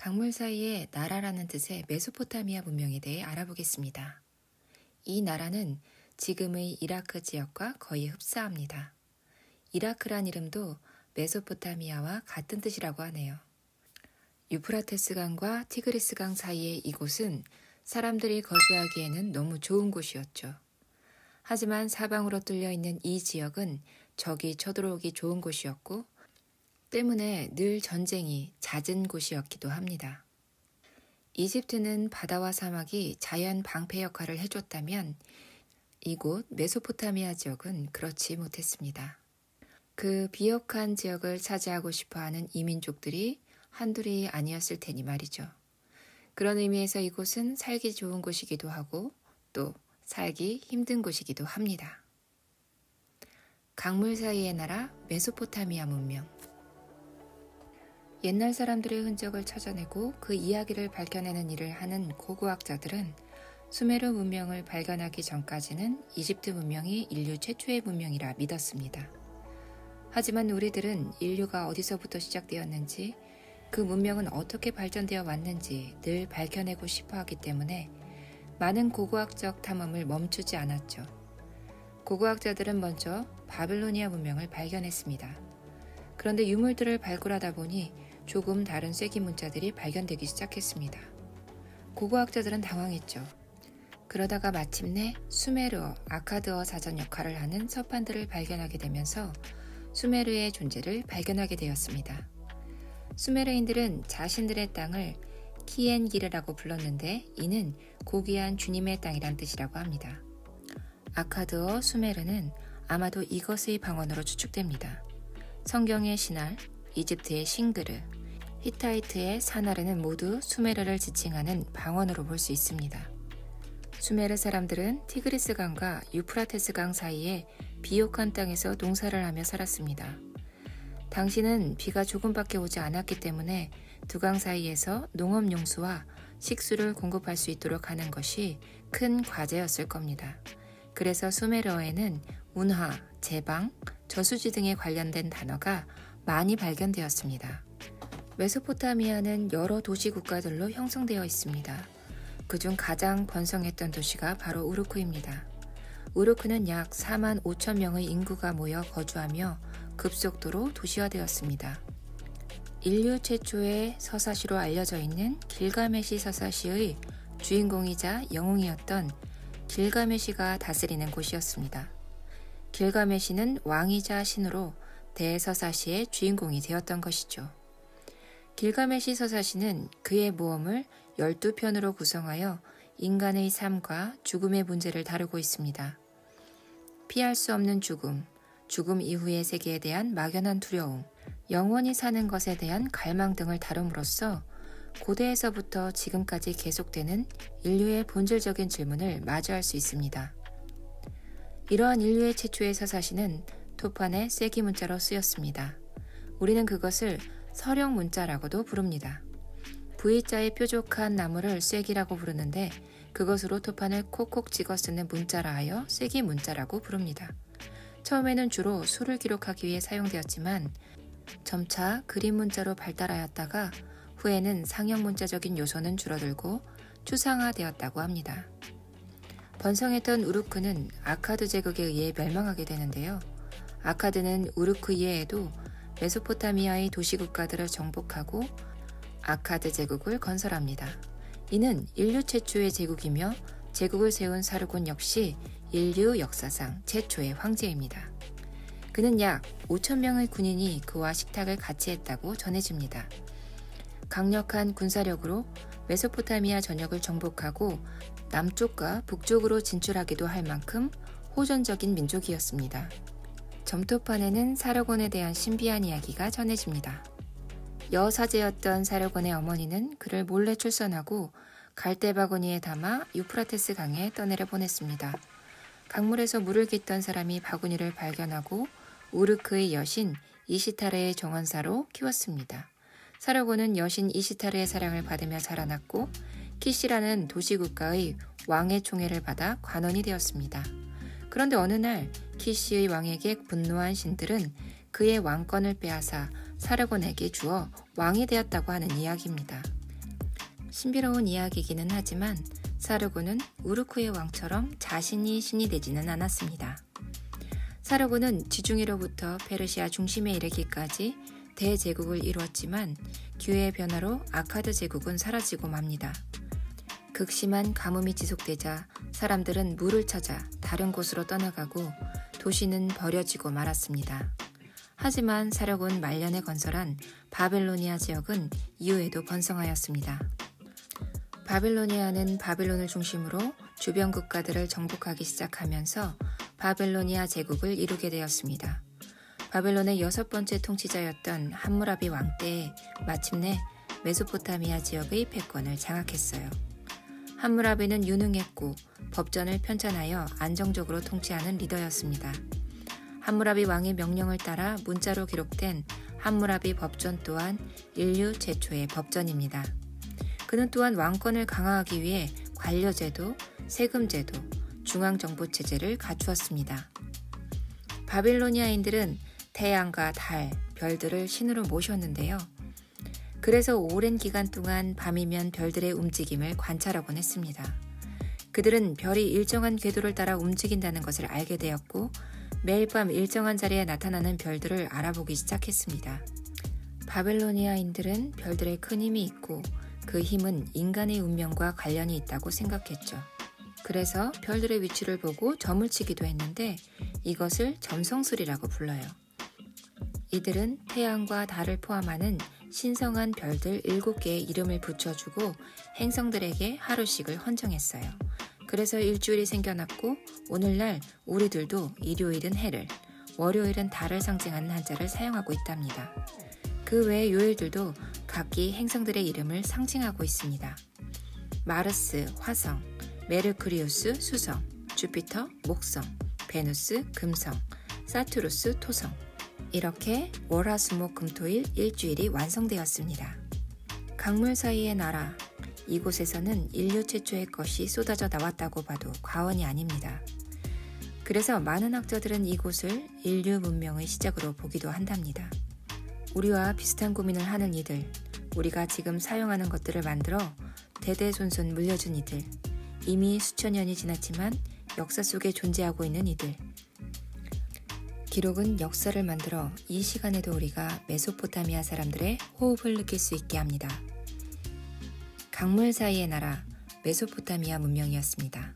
강물 사이에 나라라는 뜻의 메소포타미아 문명에 대해 알아보겠습니다. 이 나라는 지금의 이라크 지역과 거의 흡사합니다. 이라크란 이름도 메소포타미아와 같은 뜻이라고 하네요. 유프라테스 강과 티그리스 강 사이의 이곳은 사람들이 거주하기에는 너무 좋은 곳이었죠. 하지만 사방으로 뚫려 있는 이 지역은 적이 쳐들어오기 좋은 곳이었고 때문에 늘 전쟁이 잦은 곳이었기도 합니다. 이집트는 바다와 사막이 자연 방패 역할을 해줬다면 이곳 메소포타미아 지역은 그렇지 못했습니다. 그 비옥한 지역을 차지하고 싶어하는 이민족들이 한둘이 아니었을 테니 말이죠. 그런 의미에서 이곳은 살기 좋은 곳이기도 하고 또 살기 힘든 곳이기도 합니다. 강물 사이의 나라 메소포타미아 문명. 옛날 사람들의 흔적을 찾아내고 그 이야기를 밝혀내는 일을 하는 고고학자들은 수메르 문명을 발견하기 전까지는 이집트 문명이 인류 최초의 문명이라 믿었습니다. 하지만 우리들은 인류가 어디서부터 시작되었는지 그 문명은 어떻게 발전되어 왔는지 늘 밝혀내고 싶어 하기 때문에 많은 고고학적 탐험을 멈추지 않았죠. 고고학자들은 먼저 바빌로니아 문명을 발견했습니다. 그런데 유물들을 발굴하다 보니 조금 다른 쐐기 문자들이 발견되기 시작했습니다. 고고학자들은 당황했죠. 그러다가 마침내 수메르어, 아카드어 사전 역할을 하는 서판들을 발견하게 되면서 수메르의 존재를 발견하게 되었습니다. 수메르인들은 자신들의 땅을 키엔기르라고 불렀는데 이는 고귀한 주님의 땅이란 뜻이라고 합니다. 아카드어 수메르는 아마도 이것의 방언으로 추측됩니다. 성경의 신할, 이집트의 싱그르, 히타이트의 사나르는 모두 수메르를 지칭하는 방언으로 볼 수 있습니다. 수메르 사람들은 티그리스 강과 유프라테스 강 사이에 비옥한 땅에서 농사를 하며 살았습니다. 당시는 비가 조금밖에 오지 않았기 때문에 두 강 사이에서 농업용수와 식수를 공급할 수 있도록 하는 것이 큰 과제였을 겁니다. 그래서 수메르어에는 운하, 제방, 저수지 등에 관련된 단어가 많이 발견되었습니다. 메소포타미아는 여러 도시 국가들로 형성되어 있습니다. 그중 가장 번성했던 도시가 바로 우르크입니다. 우르크는 약 4만 5천 명의 인구가 모여 거주하며 급속도로 도시화되었습니다. 인류 최초의 서사시로 알려져 있는 길가메시 서사시의 주인공이자 영웅이었던 길가메시가 다스리는 곳이었습니다. 길가메시는 왕이자 신으로 대서사시의 주인공이 되었던 것이죠. 길가메시 서사시는 그의 모험을 12편으로 구성하여 인간의 삶과 죽음의 문제를 다루고 있습니다. 피할 수 없는 죽음, 죽음 이후의 세계에 대한 막연한 두려움, 영원히 사는 것에 대한 갈망 등을 다룸으로써 고대에서부터 지금까지 계속되는 인류의 본질적인 질문을 마주할 수 있습니다. 이러한 인류의 최초의 서사시는 토판의 쐐기 문자로 쓰였습니다. 우리는 그것을 서령 문자라고도 부릅니다. V자의 뾰족한 나무를 쐐기라고 부르는데 그것으로 토판을 콕콕 찍어 쓰는 문자라 하여 쐐기 문자라고 부릅니다. 처음에는 주로 수를 기록하기 위해 사용되었지만 점차 그림 문자로 발달하였다가 후에는 상형 문자적인 요소는 줄어들고 추상화되었다고 합니다. 번성했던 우르크는 아카드 제국에 의해 멸망하게 되는데요. 아카드는 우르크 이외에도 메소포타미아의 도시국가들을 정복하고 아카드 제국을 건설합니다. 이는 인류 최초의 제국이며 제국을 세운 사르곤 역시 인류 역사상 최초의 황제입니다. 그는 약 5천 명의 군인이 그와 식탁을 같이 했다고 전해집니다. 강력한 군사력으로 메소포타미아 전역을 정복하고 남쪽과 북쪽으로 진출하기도 할 만큼 호전적인 민족이었습니다. 점토판에는 사르곤에 대한 신비한 이야기가 전해집니다. 여사제였던 사르곤의 어머니는 그를 몰래 출산하고 갈대 바구니에 담아 유프라테스 강에 떠내려 보냈습니다. 강물에서 물을 깃던 사람이 바구니를 발견하고 우르크의 여신 이시타르의 정원사로 키웠습니다. 사르곤은 여신 이시타르의 사랑을 받으며 자라났고 키시라는 도시국가의 왕의 총애를 받아 관원이 되었습니다. 그런데 어느 날 키시의 왕에게 분노한 신들은 그의 왕권을 빼앗아 사르곤에게 주어 왕이 되었다고 하는 이야기입니다. 신비로운 이야기이기는 하지만 사르곤은 우르크의 왕처럼 자신이 신이 되지는 않았습니다. 사르곤은 지중해로부터 페르시아 중심에 이르기까지 대제국을 이루었지만 기후의 변화로 아카드 제국은 사라지고 맙니다. 극심한 가뭄이 지속되자 사람들은 물을 찾아 다른 곳으로 떠나가고 도시는 버려지고 말았습니다. 하지만 사르곤 말년에 건설한 바빌로니아 지역은 이후에도 번성하였습니다. 바빌로니아는 바빌론을 중심으로 주변 국가들을 정복하기 시작하면서 바빌로니아 제국을 이루게 되었습니다. 바빌론의 6번째 통치자였던 함무라비 왕 때에 마침내 메소포타미아 지역의 패권을 장악했어요. 함무라비는 유능했고 법전을 편찬하여 안정적으로 통치하는 리더였습니다. 함무라비 왕의 명령을 따라 문자로 기록된 함무라비 법전 또한 인류 최초의 법전입니다. 그는 또한 왕권을 강화하기 위해 관료제도, 세금제도, 중앙정부체제를 갖추었습니다. 바빌로니아인들은 태양과 달, 별들을 신으로 모셨는데요. 그래서 오랜 기간 동안 밤이면 별들의 움직임을 관찰하곤 했습니다. 그들은 별이 일정한 궤도를 따라 움직인다는 것을 알게 되었고 매일 밤 일정한 자리에 나타나는 별들을 알아보기 시작했습니다. 바빌로니아인들은 별들의 큰 힘이 있고 그 힘은 인간의 운명과 관련이 있다고 생각했죠. 그래서 별들의 위치를 보고 점을 치기도 했는데 이것을 점성술이라고 불러요. 이들은 태양과 달을 포함하는 신성한 별들 7개의 이름을 붙여주고 행성들에게 하루씩을 헌정했어요. 그래서 일주일이 생겨났고 오늘날 우리들도 일요일은 해를, 월요일은 달을 상징하는 한자를 사용하고 있답니다. 그 외의 요일들도 각기 행성들의 이름을 상징하고 있습니다. 마르스, 화성, 메르크리우스, 수성, 주피터, 목성, 베누스, 금성, 사투루스, 토성. 이렇게 월화수목금토일 일주일이 완성되었습니다. 강물 사이의 나라, 이곳에서는 인류 최초의 것이 쏟아져 나왔다고 봐도 과언이 아닙니다. 그래서 많은 학자들은 이곳을 인류 문명의 시작으로 보기도 한답니다. 우리와 비슷한 고민을 하는 이들, 우리가 지금 사용하는 것들을 만들어 대대손손 물려준 이들, 이미 수천 년이 지났지만 역사 속에 존재하고 있는 이들. 기록은 역사를 만들어 이 시간에도 우리가 메소포타미아 사람들의 호흡을 느낄 수 있게 합니다. 강물 사이의 나라, 메소포타미아 문명이었습니다.